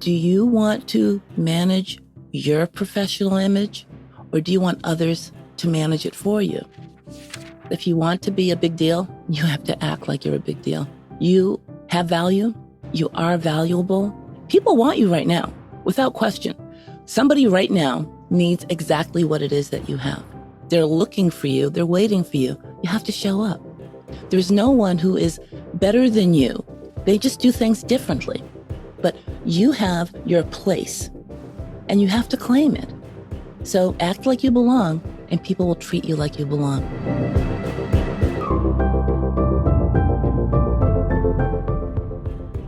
Do you want to manage your professional image, or do you want others to manage it for you? If you want to be a big deal, you have to act like you're a big deal. You have value. You are valuable. People want you right now, without question. Somebody right now needs exactly what it is that you have. They're looking for you. They're waiting for you. You have to show up. There's no one who is better than you. They just do things differently. But you have your place, and you have to claim it. So act like you belong, and people will treat you like you belong.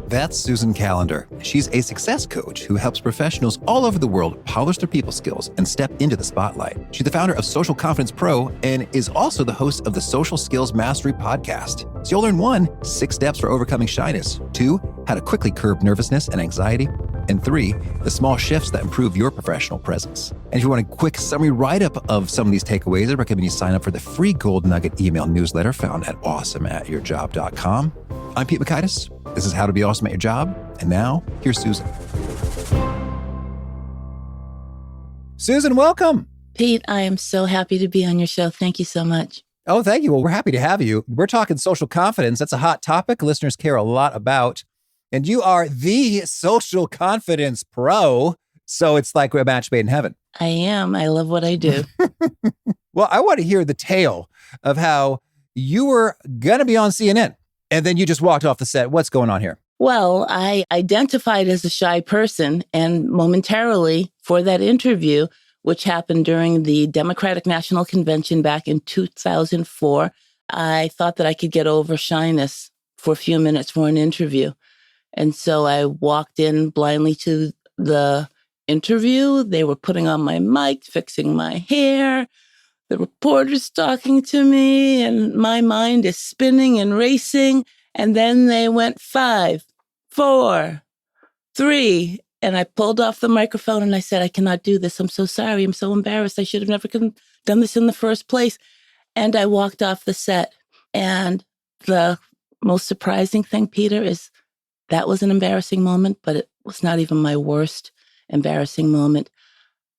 That's Susan Callender. She's a success coach who helps professionals all over the world polish their people skills and step into the spotlight. She's the founder of Social Confidence Pro and is also the host of the Social Skills Mastery podcast. So you'll learn 1, 6 steps for overcoming shyness, 2, how to quickly curb nervousness and anxiety, and 3, the small shifts that improve your professional presence. And if you want a quick summary write-up of some of these takeaways, I recommend you sign up for the free Gold Nugget email newsletter found at awesomeatyourjob.com. I'm Pete Makaitis. This is How to Be Awesome at Your Job. And now, here's Susan. Susan, welcome. Pete, I am so happy to be on your show. Thank you so much. Oh, thank you. Well, we're happy to have you. We're talking social confidence. That's a hot topic listeners care a lot about. And you are the Social Confidence Pro. So it's like a match made in heaven. I am. I love what I do. Well, I want to hear the tale of how you were going to be on CNN and then you just walked off the set. What's going on here? Well, I identified as a shy person, and momentarily for that interview, which happened during the Democratic National Convention back in 2004, I thought that I could get over shyness for a few minutes for an interview. And so I walked in blindly to the interview. They were putting on my mic, fixing my hair. The reporter's talking to me, and my mind is spinning and racing. And then they went 5, 4, 3. And I pulled off the microphone and I said, I cannot do this. I'm so sorry. I'm so embarrassed. I should have never done this in the first place. And I walked off the set. And the most surprising thing, Peter, is that was an embarrassing moment, but it was not even my worst embarrassing moment.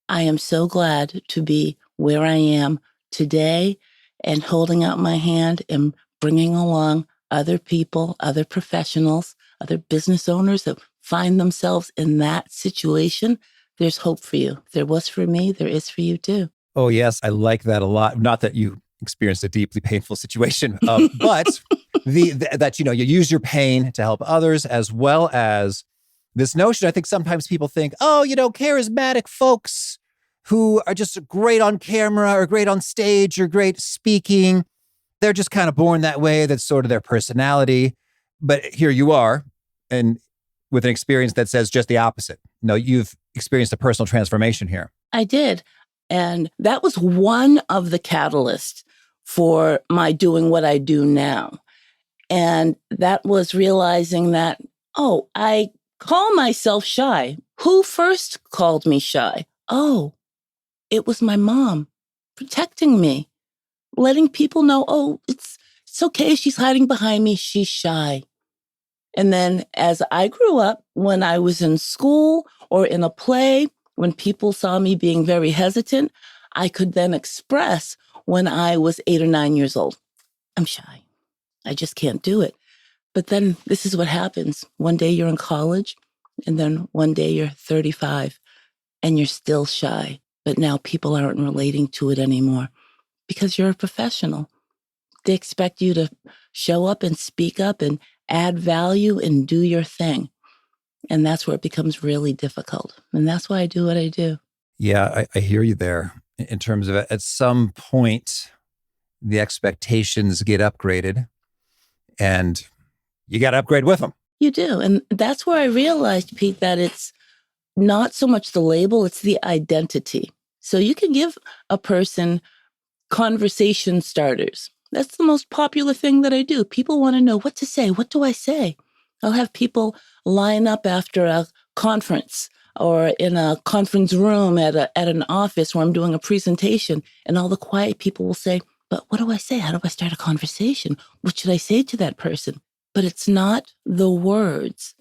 I am so glad to be where I am today and holding out my hand and bringing along other people, other professionals, other business owners that find themselves in that situation. There's hope for you. There was for me, there is for you too. Oh, yes. I like that a lot. Not that you experienced a deeply painful situation, but that, you use your pain to help others, as well as this notion. I think sometimes people think, charismatic folks who are just great on camera or great on stage or great speaking, they're just kind of born that way. That's sort of their personality. But here you are, and with an experience that says just the opposite. No, you've experienced a personal transformation here. I did. And that was one of the catalysts for my doing what I do now. And that was realizing that, I call myself shy. Who first called me shy? Oh, it was my mom protecting me, letting people know, it's okay. She's hiding behind me. She's shy. And then as I grew up, when I was in school or in a play, when people saw me being very hesitant, I could then express when I was 8 or 9 years old. I'm shy. I just can't do it. But then this is what happens. One day you're in college, and then one day you're 35, and you're still shy. But now people aren't relating to it anymore because you're a professional. They expect you to show up and speak up and add value and do your thing. And that's where it becomes really difficult. And that's why I do what I do. Yeah, I hear you there. In terms of at some point, the expectations get upgraded and you got to upgrade with them. You do. And that's where I realized, Pete, that it's not so much the label, it's the identity. So you can give a person conversation starters. That's the most popular thing that I do. People want to know what to say. What do I say? I'll have people line up after a conference or in a conference room at an office where I'm doing a presentation, and all the quiet people will say, but what do I say? How do I start a conversation? What should I say to that person? But it's not the words.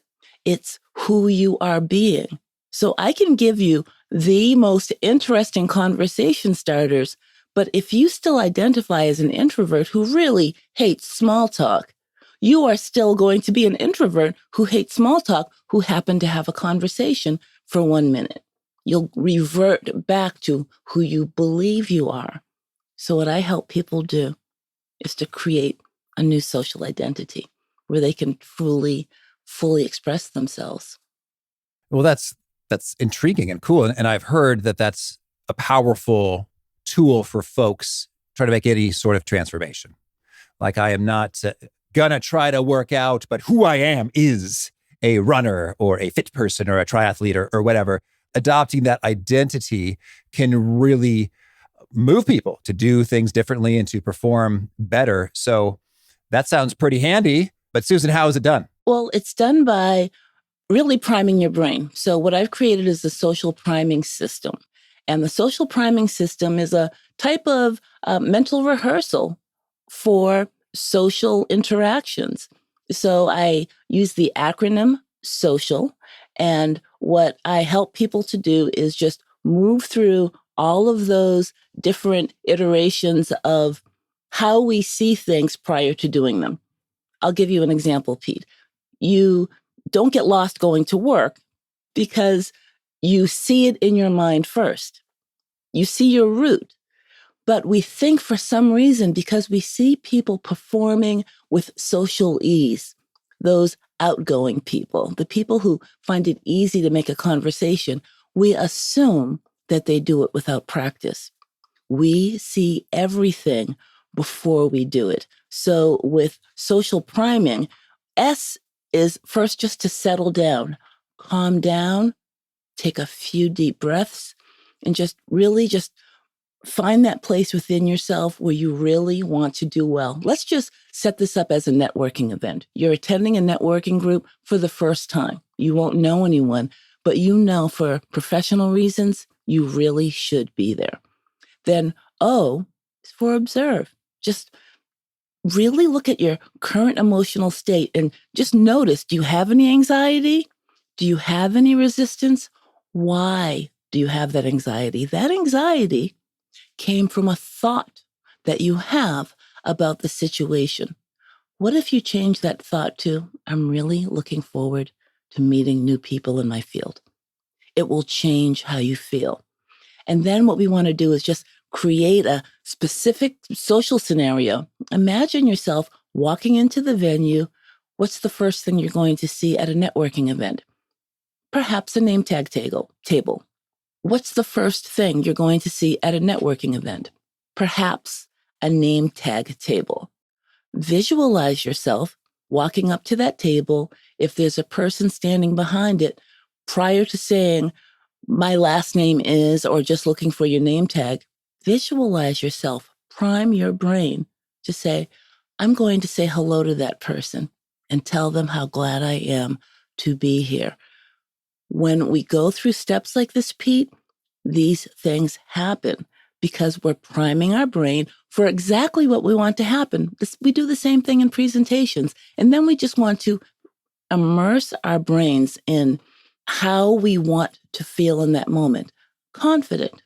It's who you are being. So I can give you the most interesting conversation starters, but if you still identify as an introvert who really hates small talk, you are still going to be an introvert who hates small talk, who happened to have a conversation for 1 minute. You'll revert back to who you believe you are. So what I help people do is to create a new social identity where they can fully express themselves. Well, that's intriguing and cool. And I've heard that that's a powerful tool for folks trying to make any sort of transformation. Like, I am not gonna try to work out, but who I am is a runner or a fit person or a triathlete or whatever. Adopting that identity can really move people to do things differently and to perform better. So that sounds pretty handy. But Susan, how is it done? Well, it's done by really priming your brain. So what I've created is the social priming system. And the social priming system is a type of mental rehearsal for social interactions. So I use the acronym SOCIAL. And what I help people to do is just move through all of those different iterations of how we see things prior to doing them. I'll give you an example, Pete. You don't get lost going to work because you see it in your mind first. You see your route. But we think for some reason, because we see people performing with social ease, those outgoing people, the people who find it easy to make a conversation, we assume that they do it without practice. We see everything before we do it. So with social priming, S is first just to settle down, calm down, take a few deep breaths, and just really just find that place within yourself where you really want to do well. Let's just set this up as a networking event. You're attending a networking group for the first time. You won't know anyone, but you know for professional reasons, you really should be there. Then O is for observe. Just really look at your current emotional state and just notice, do you have any anxiety? Do you have any resistance? Why do you have that anxiety? That anxiety came from a thought that you have about the situation. What if you change that thought to, I'm really looking forward to meeting new people in my field? It will change how you feel. And then what we want to do is just create a specific social scenario. Imagine yourself walking into the venue. What's the first thing you're going to see at a networking event? Perhaps a name tag table. What's the first thing you're going to see at a networking event? Perhaps a name tag table. Visualize yourself walking up to that table. If there's a person standing behind it, prior to saying, my last name is, or just looking for your name tag, visualize yourself, prime your brain to say, I'm going to say hello to that person and tell them how glad I am to be here. When we go through steps like this, Pete, these things happen because we're priming our brain for exactly what we want to happen. We do the same thing in presentations. And then we just want to immerse our brains in how we want to feel in that moment. Confident.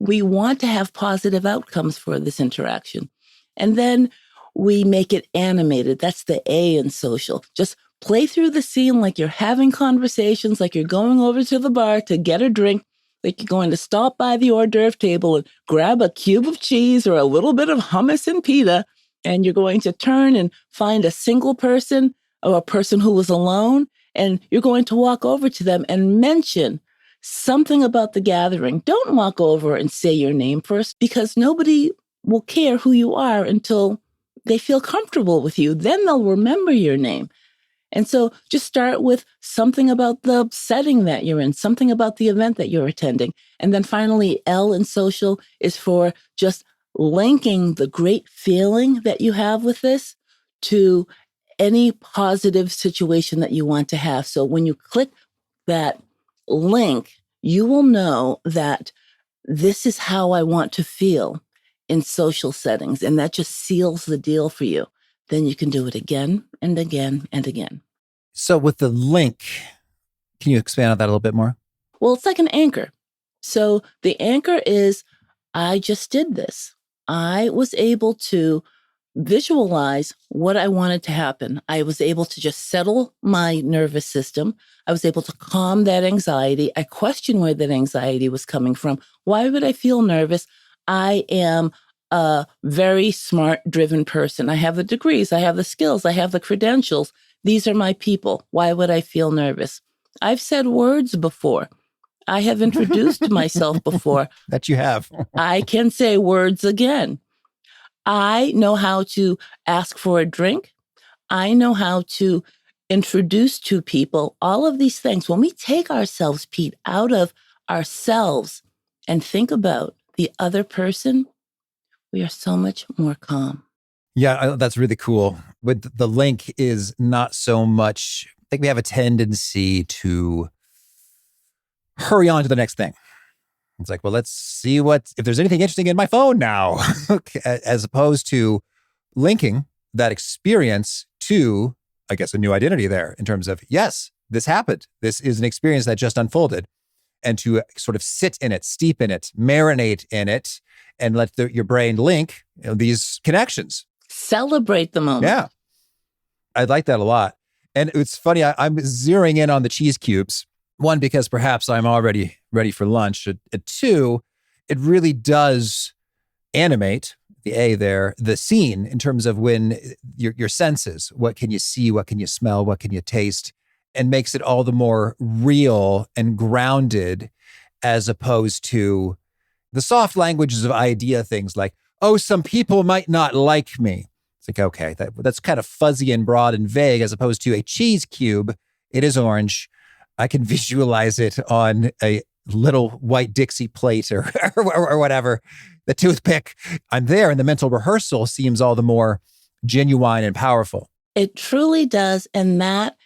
We want to have positive outcomes for this interaction. And then we make it animated. That's the A in social. Just play through the scene like you're having conversations, like you're going over to the bar to get a drink, like you're going to stop by the hors d'oeuvre table and grab a cube of cheese or a little bit of hummus and pita, and you're going to turn and find a single person or a person who was alone, and you're going to walk over to them and mention something about the gathering. Don't walk over and say your name first, because nobody will care who you are until they feel comfortable with you. Then they'll remember your name. And so just start with something about the setting that you're in, something about the event that you're attending. And then finally, L in social is for just linking the great feeling that you have with this to any positive situation that you want to have. So when you click that link, you will know that this is how I want to feel in social settings. And that just seals the deal for you. Then you can do it again and again and again. So with the link, Can you expand on that a little bit more? Well, it's like an anchor. So the anchor is, I just did this. I was able to visualize what I wanted to happen. I was able to just settle my nervous system. I was able to calm that anxiety. I questioned where that anxiety was coming from. Why would I feel nervous? I am a very smart, driven person. I have the degrees, I have the skills, I have the credentials. These are my people. Why would I feel nervous? I've said words before. I have introduced myself before. That you have. I can say words again. I know how to ask for a drink. I know how to introduce to people all of these things. When we take ourselves, Pete, out of ourselves and think about the other person, we are so much more calm. Yeah, that's really cool. But the link is not so much, I think we have a tendency to hurry on to the next thing. It's like, well, let's see if there's anything interesting in my phone now, as opposed to linking that experience to, I guess, a new identity there in terms of, yes, this happened. This is an experience that just unfolded. And to sort of sit in it, steep in it, marinate in it, and let your brain link these connections. Celebrate the moment. Yeah. I like that a lot. And it's funny, I'm zeroing in on the cheese cubes. One, because perhaps I'm already ready for lunch. Two, it really does animate the scene in terms of when your senses, what can you see, what can you smell, what can you taste, and makes it all the more real and grounded, as opposed to the soft languages of idea things like, oh, some people might not like me. It's like, okay, that's kind of fuzzy and broad and vague, as opposed to a cheese cube. It is orange. I can visualize it on a little white Dixie plate or whatever, the toothpick. I'm there, and the mental rehearsal seems all the more genuine and powerful. It truly does. And that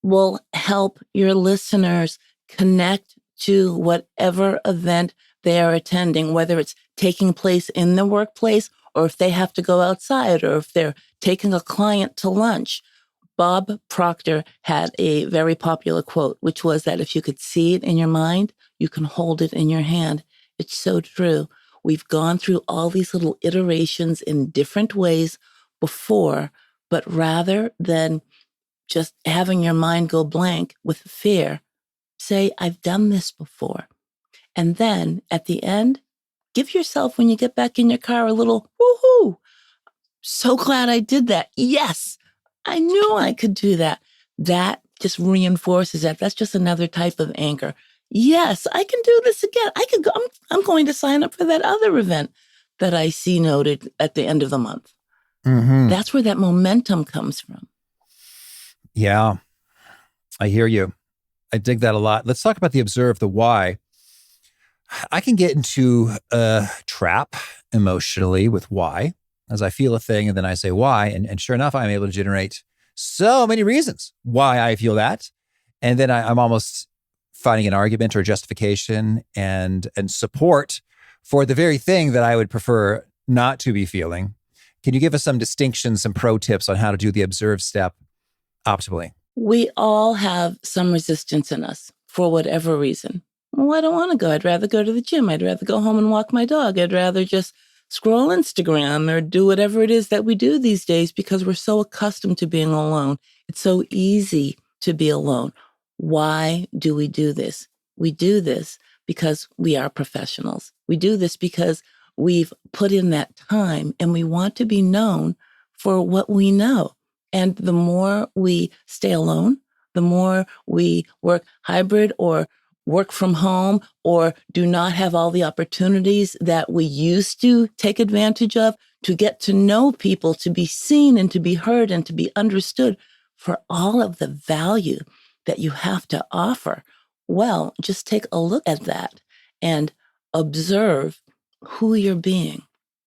will help your listeners connect to whatever event they are attending, whether it's taking place in the workplace or if they have to go outside or if they're taking a client to lunch. Bob Proctor had a very popular quote, which was that if you could see it in your mind, you can hold it in your hand. It's so true. We've gone through all these little iterations in different ways before, but rather than just having your mind go blank with fear, say, I've done this before. And then at the end, give yourself, when you get back in your car, a little woohoo. So glad I did that. Yes, I knew I could do that. That just reinforces that. That's just another type of anchor. Yes, I can do this again. I can go. I'm going to sign up for that other event that I see noted at the end of the month. Mm-hmm. That's where that momentum comes from. Yeah, I hear you. I dig that a lot. Let's talk about the observe, the why. I can get into a trap emotionally with why, as I feel a thing and then I say why. And sure enough, I'm able to generate so many reasons why I feel that. And then I'm almost finding an argument or justification and support for the very thing that I would prefer not to be feeling. Can you give us some distinctions, some pro tips on how to do the observe step optimally? We all have some resistance in us for whatever reason. Well, I don't want to go. I'd rather go to the gym. I'd rather go home and walk my dog. I'd rather just scroll Instagram or do whatever it is that we do these days because we're so accustomed to being alone. It's so easy to be alone. Why do we do this? We do this because we are professionals. We do this because we've put in that time and we want to be known for what we know. And the more we stay alone, the more we work hybrid or work from home or do not have all the opportunities that we used to take advantage of to get to know people, to be seen and to be heard and to be understood for all of the value that you have to offer. Well, just take a look at that and observe who you're being.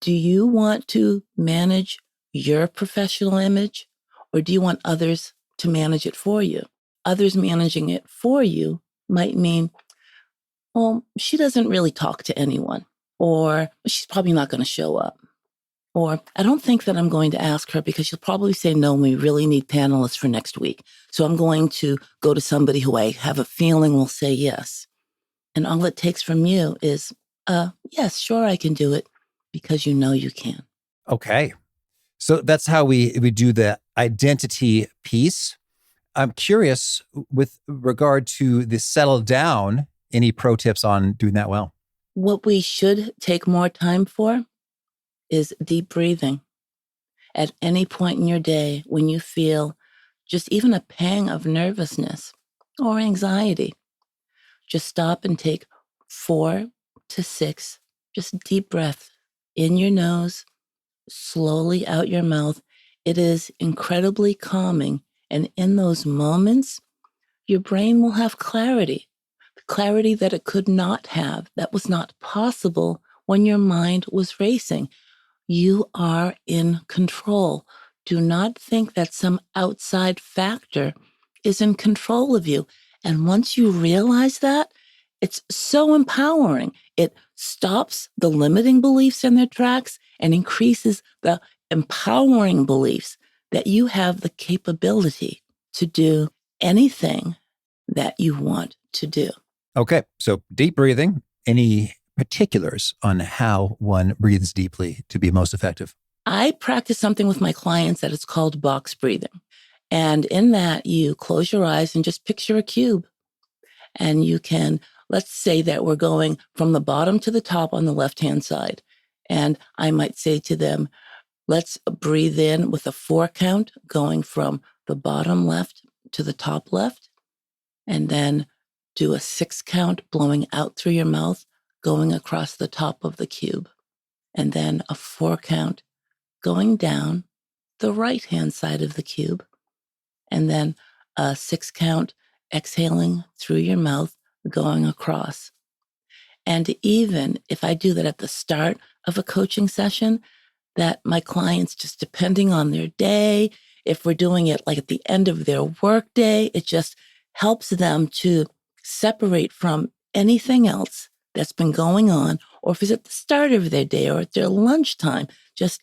Do you want to manage your professional image or do you want others to manage it for you? Others managing it for you might mean, well, she doesn't really talk to anyone, or she's probably not going to show up. Or I don't think that I'm going to ask her because she'll probably say no, we really need panelists for next week. So I'm going to go to somebody who I have a feeling will say yes. And all it takes from you is, yes, sure, I can do it because you know you can. Okay. So that's how we do the identity piece. I'm curious with regard to the settle down, any pro tips on doing that well? What we should take more time for is deep breathing. At any point in your day when you feel just even a pang of nervousness or anxiety, just stop and take 4 to 6 just deep breaths in your nose, slowly out your mouth. It is incredibly calming. And in those moments, your brain will have clarity, the clarity that it could not have, that was not possible when your mind was racing. You are in control. Do not think that some outside factor is in control of you. And once you realize that, it's so empowering. It stops the limiting beliefs in their tracks and increases the empowering beliefs that you have the capability to do anything that you want to do. Okay. So deep breathing, any particulars on how one breathes deeply to be most effective? I practice something with my clients that is called box breathing. And in that, you close your eyes and just picture a cube. And you can, let's say that we're going from the bottom to the top on the left-hand side. And I might say to them, let's breathe in with a 4 count going from the bottom left to the top left. And then do a 6 count blowing out through your mouth, going across the top of the cube. And then a 4 count going down the right-hand side of the cube. And then a 6 count exhaling through your mouth, going across. And even if I do that at the start of a coaching session, that my clients, just depending on their day, if we're doing it like at the end of their work day, it just helps them to separate from anything else that's been going on, or if it's at the start of their day or at their lunchtime, just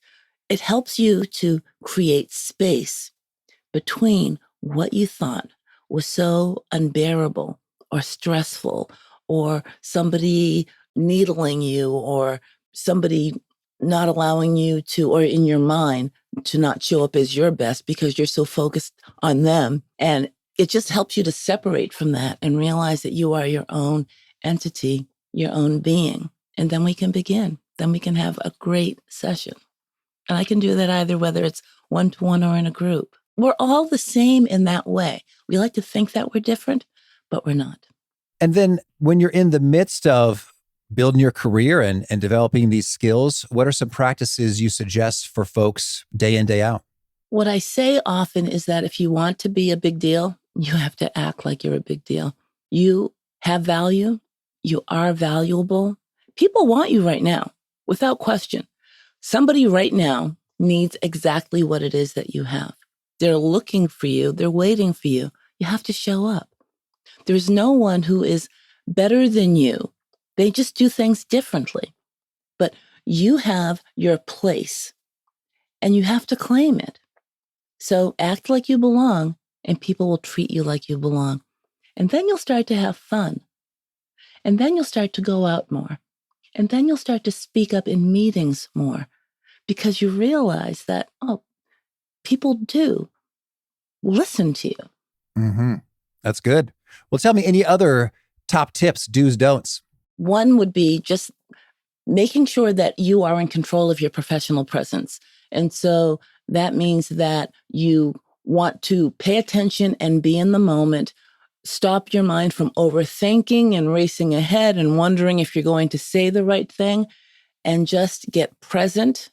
it helps you to create space between what you thought was so unbearable or stressful, or somebody needling you, or somebody not allowing you to, or in your mind, to not show up as your best because you're so focused on them. And it just helps you to separate from that and realize that you are your own entity, your own being. And then we can begin. Then we can have a great session. And I can do that either whether it's one-to-one or in a group. We're all the same in that way. We like to think that we're different, but we're not. And then when you're in the midst of building your career and developing these skills, what are some practices you suggest for folks day in, day out? What I say often is that if you want to be a big deal, you have to act like you're a big deal. You have value. You are valuable. People want you right now, without question. Somebody right now needs exactly what it is that you have. They're looking for you. They're waiting for you. You have to show up. There's no one who is better than you. They just do things differently. But you have your place and you have to claim it. So act like you belong and people will treat you like you belong. And then you'll start to have fun. And then you'll start to go out more. And then you'll start to speak up in meetings more because you realize that, oh, people do listen to you. Mm-hmm. That's good. Well, tell me any other top tips, do's, don'ts. One would be just making sure that you are in control of your professional presence. And so that means that you want to pay attention and be in the moment. Stop your mind from overthinking and racing ahead and wondering if you're going to say the right thing, and just get present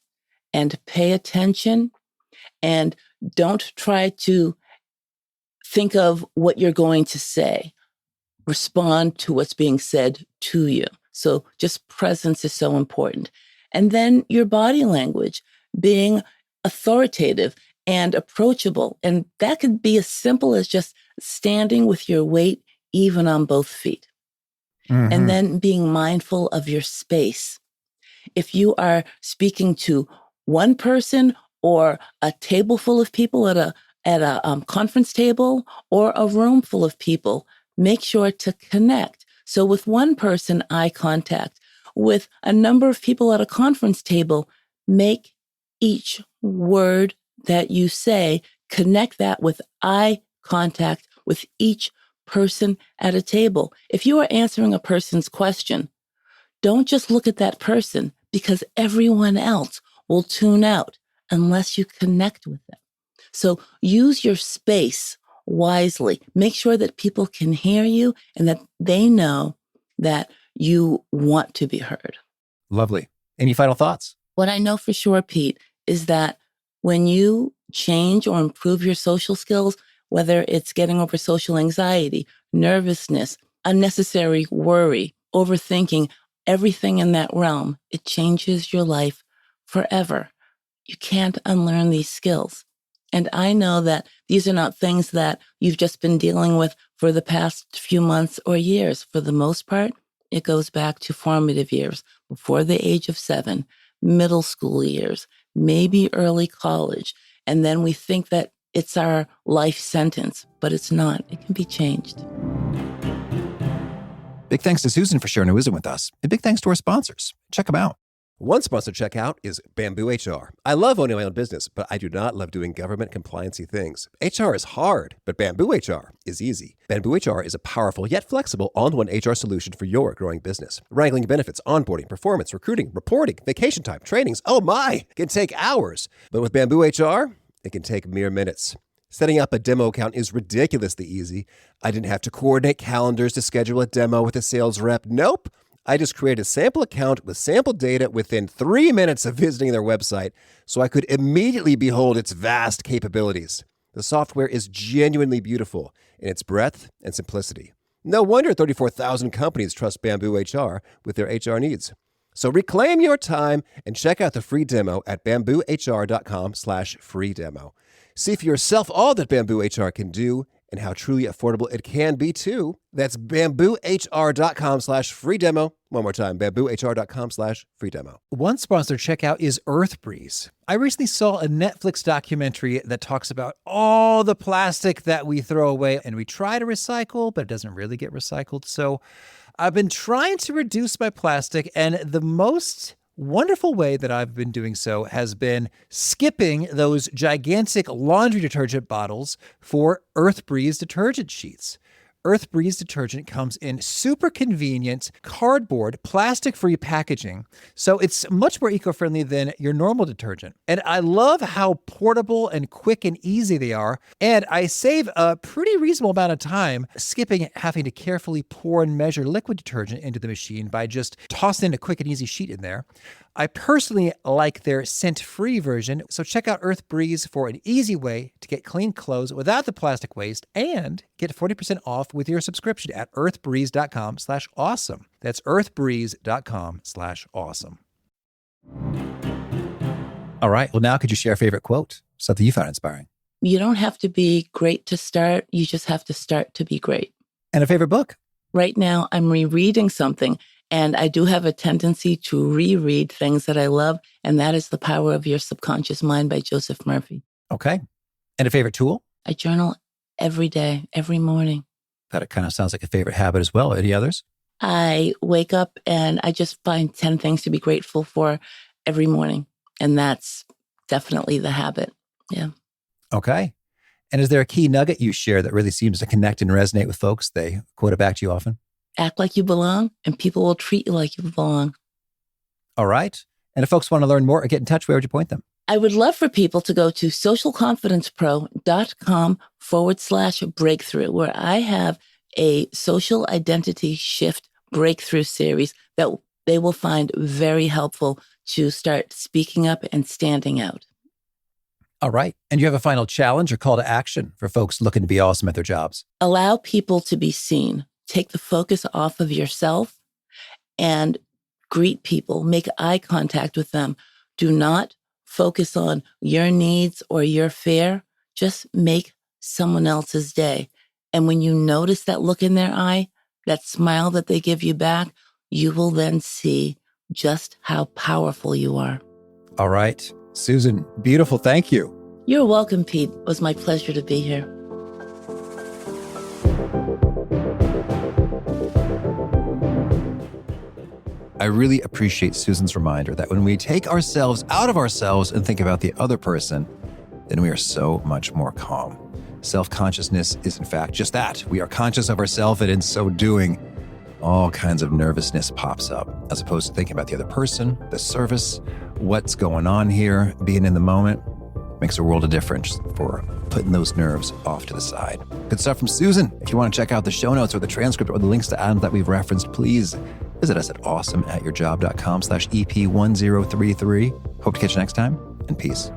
and pay attention. And don't try to think of what you're going to say. Respond to what's being said to you. So just presence is so important. And then your body language, being authoritative and approachable. And that could be as simple as just standing with your weight even on both feet. Mm-hmm. And then being mindful of your space. If you are speaking to one person or a table full of people at a conference table or a room full of people, make sure to connect. So with one person, eye contact. With a number of people at a conference table, make each word that you say, connect that with eye contact with each person at a table. If you are answering a person's question, don't just look at that person, because everyone else will tune out unless you connect with them. So use your space wisely. Make sure that people can hear you and that they know that you want to be heard. Lovely. Any final thoughts? What I know for sure, Pete, is that when you change or improve your social skills, whether it's getting over social anxiety, nervousness, unnecessary worry, overthinking, everything in that realm, it changes your life forever. You can't unlearn these skills. And I know that these are not things that you've just been dealing with for the past few months or years. For the most part, it goes back to formative years, before the age of 7, middle school years, maybe early college. And then we think that it's our life sentence, but it's not. It can be changed. Big thanks to Susan for sharing her wisdom with us. And big thanks to our sponsors. Check them out. One sponsor to check out is Bamboo HR. I love owning my own business, but I do not love doing government compliancy things. HR is hard, but Bamboo HR is easy. Bamboo HR is a powerful yet flexible all-in-one HR solution for your growing business. Wrangling benefits, onboarding, performance, recruiting, reporting, vacation time, trainings, oh my, can take hours. But with Bamboo HR, it can take mere minutes. Setting up a demo account is ridiculously easy. I didn't have to coordinate calendars to schedule a demo with a sales rep. Nope. I just created a sample account with sample data within 3 minutes of visiting their website, so I could immediately behold its vast capabilities. The software is genuinely beautiful in its breadth and simplicity. No wonder 34,000 companies trust Bamboo HR with their HR needs. So reclaim your time and check out the free demo at bamboohr.com/free demo. See for yourself all that Bamboo HR can do and how truly affordable it can be too. That's bamboohr.com/free demo. One more time, bamboohr.com/free demo. One sponsor checkout is EarthBreeze. I recently saw a Netflix documentary that talks about all the plastic that we throw away and we try to recycle, but it doesn't really get recycled. So I've been trying to reduce my plastic, and the most wonderful way that I've been doing so has been skipping those gigantic laundry detergent bottles for EarthBreeze detergent sheets. EarthBreeze detergent comes in super convenient cardboard, plastic-free packaging, so it's much more eco-friendly than your normal detergent. And I love how portable and quick and easy they are, and I save a pretty reasonable amount of time skipping having to carefully pour and measure liquid detergent into the machine by just tossing in a quick and easy sheet in there. I personally like their scent-free version, so check out EarthBreeze for an easy way to get clean clothes without the plastic waste and get 40% off with your subscription at earthbreeze.com/awesome. That's earthbreeze.com/awesome. All right. Well, now could you share a favorite quote? Something you found inspiring. You don't have to be great to start. You just have to start to be great. And a favorite book? Right now, I'm rereading something, and I do have a tendency to reread things that I love, and that is The Power of Your Subconscious Mind by Joseph Murphy. Okay. And a favorite tool? I journal every day, every morning. That kind of sounds like a favorite habit as well. Any others? I wake up and I just find 10 things to be grateful for every morning, and that's definitely the habit. Yeah. Okay. And is there a key nugget you share that really seems to connect and resonate with folks? They quote it back to you often. Act like you belong, and people will treat you like you belong. All right. And if folks want to learn more or get in touch, where would you point them? I would love for people to go to socialconfidencepro.com/breakthrough, where I have a social identity shift breakthrough series that they will find very helpful to start speaking up and standing out. All right. And you have a final challenge or call to action for folks looking to be awesome at their jobs? Allow people to be seen. Take the focus off of yourself and greet people. Make eye contact with them. Do not focus on your needs or your fear. Just make someone else's day. And when you notice that look in their eye, that smile that they give you back, you will then see just how powerful you are. All right. Susan, beautiful. Thank you. You're welcome, Pete. It was my pleasure to be here. I really appreciate Susan's reminder that when we take ourselves out of ourselves and think about the other person, then we are so much more calm. Self-consciousness is, in fact, just that. We are conscious of ourselves, and in so doing, all kinds of nervousness pops up, as opposed to thinking about the other person, the service, what's going on here, being in the moment. Makes a world of difference for putting those nerves off to the side. Good stuff from Susan. If you want to check out the show notes or the transcript or the links to items that we've referenced, please visit us at awesomeatyourjob.com/EP1033. Hope to catch you next time, and peace.